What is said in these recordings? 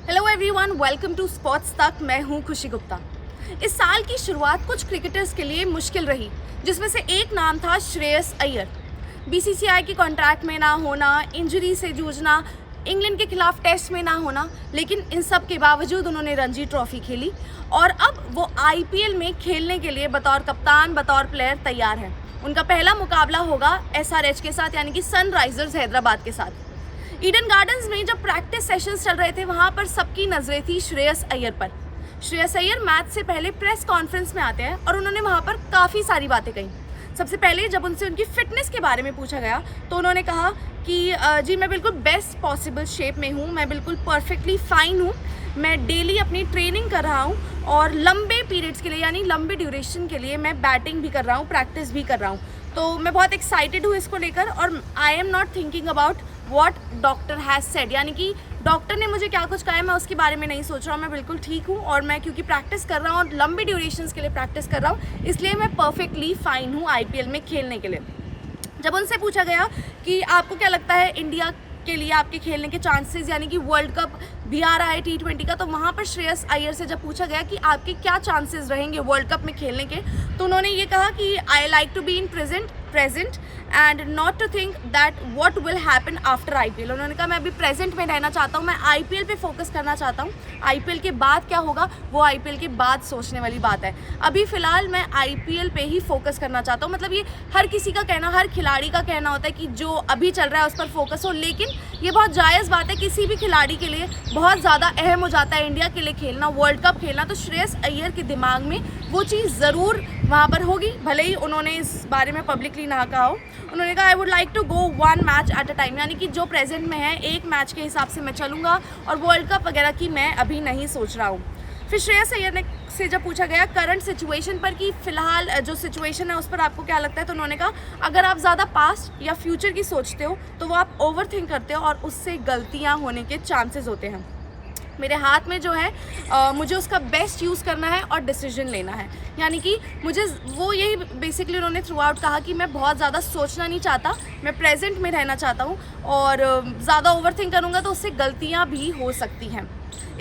Hello everyone, welcome to Sports Tak. मैं हूं खुशी गुप्ता। इस साल की शुरुआत कुछ क्रिकेटर्स के लिए मुश्किल रही, जिसमें से एक नाम था श्रेयस अय्यर। बीसीसीआई के कॉन्ट्रैक्ट में ना होना, इंजरी से जूझना, इंग्लैंड के खिलाफ टेस्ट में ना होना, लेकिन इन सब के बावजूद उन्होंने रणजी ट्रॉफी खेली और अब वो आईपीएल में खेलने के लिए बतौर कप्तान, बतौर प्लेयर तैयार है। उनका पहला मुकाबला होगा एसआरएच के साथ, यानी कि सनराइजर्स हैदराबाद के साथ। ईडन गार्डन्स में जब प्रैक्टिस सेशंस चल रहे थे, वहाँ पर सबकी नजरें थी श्रेयस अय्यर पर। श्रेयस अय्यर मैच से पहले प्रेस कॉन्फ्रेंस में आते हैं और उन्होंने वहाँ पर काफ़ी सारी बातें कही। सबसे पहले जब उनसे उनकी फिटनेस के बारे में पूछा गया तो उन्होंने कहा कि जी मैं बिल्कुल बेस्ट पॉसिबल शेप में हूँ, मैं बिल्कुल परफेक्टली फाइन हूँ, मैं डेली अपनी ट्रेनिंग कर रहा हूँ और लंबे पीरियड्स के लिए यानी लंबे ड्यूरेशन के लिए मैं बैटिंग भी कर रहा हूँ, प्रैक्टिस भी कर रहा हूँ। तो मैं बहुत एक्साइटेड हूँ इसको लेकर और I am not thinking about what doctor has said, यानी कि डॉक्टर ने मुझे क्या कुछ कहा है मैं उसके बारे में नहीं सोच रहा हूँ। मैं बिल्कुल ठीक हूँ और मैं क्योंकि प्रैक्टिस कर रहा हूँ और लंबे ड्यूरेशंस के लिए प्रैक्टिस कर रहा हूँ, इसलिए मैं परफेक्टली फाइन हूँ आईपीएल में खेलने के लिए। जब उनसे पूछा गया कि आपको क्या लगता है इंडिया के लिए आपके खेलने के चांसेस, यानी कि वर्ल्ड कप भी आ रहा है T20 का, तो वहाँ पर श्रेयस अय्यर से जब पूछा गया कि आपके क्या चांसेस रहेंगे वर्ल्ड कप में खेलने के, तो उन्होंने ये कहा कि I like to be in present and not to think that what will happen after IPL. उन्होंने कहा मैं अभी प्रेजेंट में रहना चाहता हूँ, मैं आईपीएल पे फोकस करना चाहता हूँ। आईपीएल के बाद क्या होगा वो आईपीएल के बाद सोचने वाली बात है। अभी फ़िलहाल मैं आईपीएल पे ही फोकस करना चाहता हूँ। मतलब ये हर किसी का कहना, हर खिलाड़ी का कहना होता है कि जो अभी चल रहा है उस पर फोकस हो, लेकिन ये बहुत जायज़ बात है। किसी भी खिलाड़ी के लिए बहुत ज़्यादा अहम हो जाता है इंडिया के लिए खेलना, वर्ल्ड कप खेलना। तो श्रेयस अय्यर के दिमाग में वो चीज़ ज़रूर वहाँ पर होगी, भले ही उन्होंने इस बारे में पब्लिकली ना कहा हो। उन्होंने कहा I would like to go one match at a time, यानी कि जो प्रेजेंट में है एक मैच के हिसाब से मैं चलूँगा और वर्ल्ड कप वगैरह की मैं अभी नहीं सोच रहा हूँ। फिर श्रेयस अय्यर ने से जब पूछा गया करंट सिचुएशन पर कि फ़िलहाल जो सिचुएशन है उस पर आपको क्या लगता है, तो उन्होंने कहा अगर आप ज़्यादा पास्ट या फ्यूचर की सोचते हो तो वो आप ओवर थिंक करते हो और उससे गलतियाँ होने के चांसेस होते हैं। मेरे हाथ में जो है मुझे उसका बेस्ट यूज़ करना है और डिसीजन लेना है, यानी कि मुझे वो यही बेसिकली उन्होंने थ्रू आउट कहा कि मैं बहुत ज़्यादा सोचना नहीं चाहता, मैं प्रेजेंट में रहना चाहता हूँ और ज़्यादा ओवर थिंक करूँगा तो उससे गलतियाँ भी हो सकती हैं।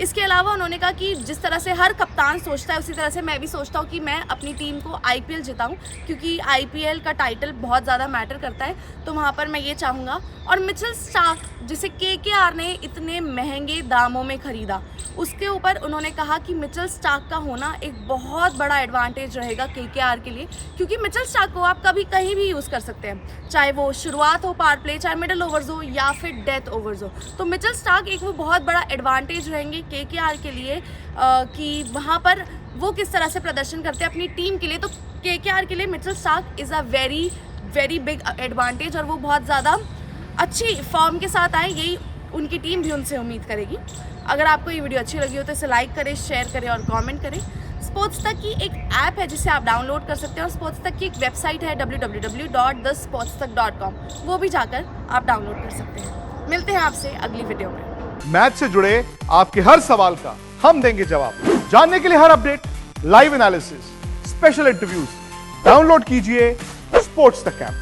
इसके अलावा उन्होंने कहा कि जिस तरह से हर कप्तान सोचता है उसी तरह से मैं भी सोचता हूँ कि मैं अपनी टीम को आईपीएल जिताऊँ, क्योंकि आईपीएल का टाइटल बहुत ज़्यादा मैटर करता है, तो वहाँ पर मैं ये चाहूँगा। और मिचेल स्टार्क जिसे केकेआर ने इतने महंगे दामों में ख़रीदा, उसके ऊपर उन्होंने कहा कि मिचेल स्टार्क का होना एक बहुत बड़ा एडवांटेज रहेगा केकेआर के लिए, क्योंकि मिचेल स्टार्क को आप कभी कहीं भी यूज़ कर सकते हैं, चाहे वो शुरुआत हो पावर प्ले, चाहे मिडल ओवर्स हो या फिर डेथ ओवर्स हो। तो मिचेल स्टार्क एक वो बहुत बड़ा एडवांटेज रहेंगे केकेआर के लिए कि वहाँ पर वो किस तरह से प्रदर्शन करते हैं अपनी टीम के लिए। तो केकेआर के लिए Mitchell Starc is a very big advantage और वो बहुत ज़्यादा अच्छी फॉर्म के साथ आए, यही उनकी टीम भी उनसे उम्मीद करेगी। अगर आपको ये वीडियो अच्छी लगी हो तो इसे लाइक करें, शेयर करें और कमेंट करें। स्पोर्ट्स तक की एक ऐप है जिसे आप डाउनलोड कर सकते हैं और स्पोर्ट्स तक की एक वेबसाइट है www.thesportstach.com, वो भी जाकर आप डाउनलोड कर सकते हैं। मिलते हैं आपसे अगली वीडियो में। मैच से जुड़े आपके हर सवाल का हम देंगे जवाब। जानने के लिए हर update, live analysis, special interviews, download कीजिए स्पोर्ट्स तक ऐप।